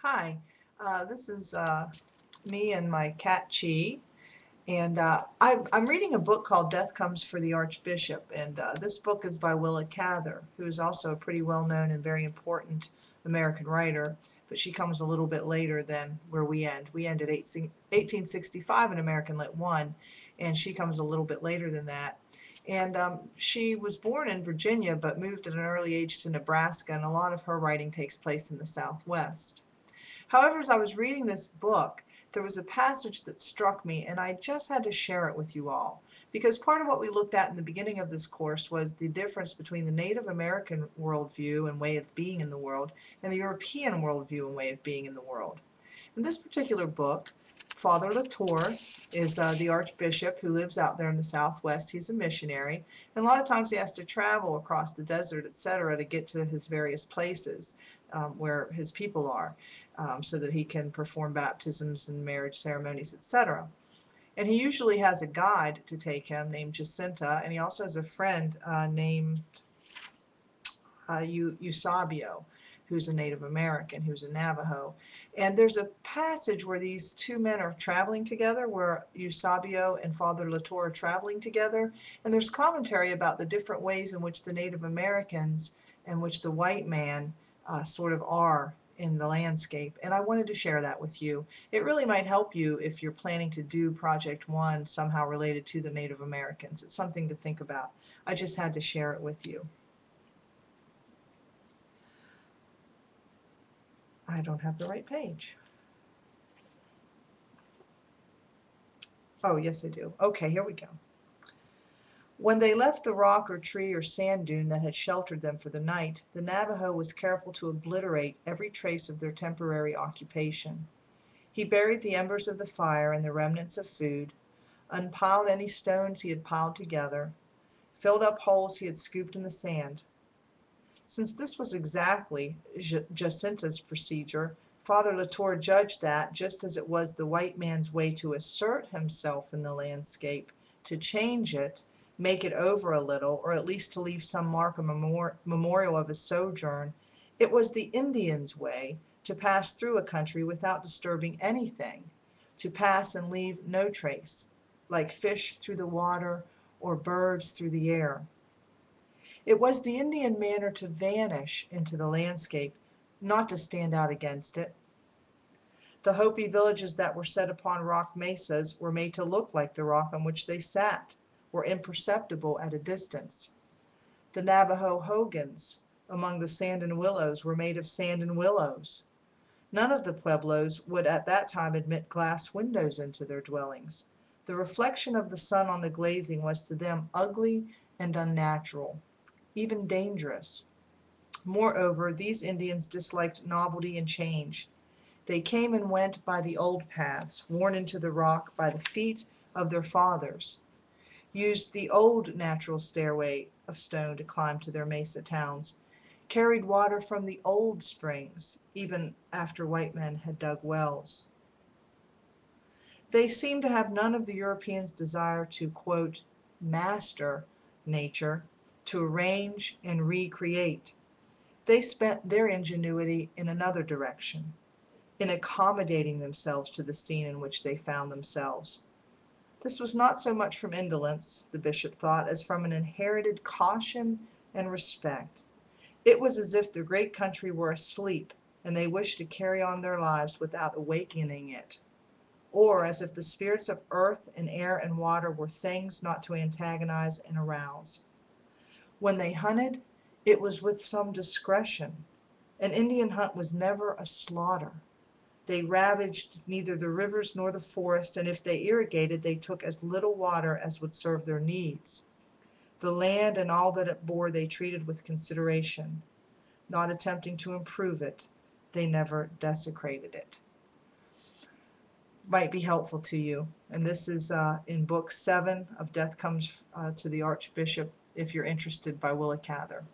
Hi, this is me and my cat Chi, and I'm reading a book called Death Comes for the Archbishop, and this book is by Willa Cather, who is also a pretty well-known and very important American writer, but she comes a little bit later than where we end. We end at 1865 in American Lit 1, and she comes a little bit later than that. And she was born in Virginia, but moved at an early age to Nebraska, and a lot of her writing takes place in the Southwest. However, as I was reading this book, there was a passage that struck me, and I just had to share it with you all. Because part of what we looked at in the beginning of this course was the difference between the Native American worldview and way of being in the world and the European worldview and way of being in the world. In this particular book, Father Latour is the Archbishop who lives out there in the Southwest. He's a missionary, and a lot of times he has to travel across the desert, etc., to get to his various places where his people are, so that he can perform baptisms and marriage ceremonies, etc. And he usually has a guide to take him named Jacinta, and he also has a friend named Eusebio, who's a Native American, who's a Navajo. And there's a passage where these two men are traveling together, where Eusebio and Father Latour are traveling together, and there's commentary about the different ways in which the Native Americans and which the white man sort of are in the landscape, and I wanted to share that with you. It really might help you if you're planning to do Project 1 somehow related to the Native Americans. It's something to think about. I just had to share it with you. I don't have the right page. Oh, yes I do. Okay, here we go. When they left the rock or tree or sand dune that had sheltered them for the night, the Navajo was careful to obliterate every trace of their temporary occupation. He buried the embers of the fire and the remnants of food, unpiled any stones he had piled together, filled up holes he had scooped in the sand. Since this was exactly Jacinta's procedure, Father Latour judged that, just as it was the white man's way to assert himself in the landscape, to change it, make it over a little, or at least to leave some mark or memorial of his sojourn, it was the Indian's way to pass through a country without disturbing anything, to pass and leave no trace, like fish through the water or birds through the air. It was the Indian manner to vanish into the landscape, not to stand out against it. The Hopi villages that were set upon rock mesas were made to look like the rock on which they sat, were imperceptible at a distance. The Navajo hogans among the sand and willows were made of sand and willows. None of the pueblos would at that time admit glass windows into their dwellings. The reflection of the sun on the glazing was to them ugly and unnatural, even dangerous. Moreover, these Indians disliked novelty and change. They came and went by the old paths, worn into the rock by the feet of their fathers, used the old natural stairway of stone to climb to their mesa towns, carried water from the old springs, even after white men had dug wells. They seemed to have none of the Europeans' desire to, quote, master nature, to arrange and recreate. They spent their ingenuity in another direction, in accommodating themselves to the scene in which they found themselves. This was not so much from indolence, the bishop thought, as from an inherited caution and respect. It was as if the great country were asleep, and they wished to carry on their lives without awakening it, or as if the spirits of earth and air and water were things not to antagonize and arouse. When they hunted, it was with some discretion. An Indian hunt was never a slaughter. They ravaged neither the rivers nor the forest, and if they irrigated, they took as little water as would serve their needs. The land and all that it bore they treated with consideration. Not attempting to improve it, they never desecrated it. Might be helpful to you. And this is in Book 7 of Death Comes to the Archbishop, if you're interested, by Willa Cather.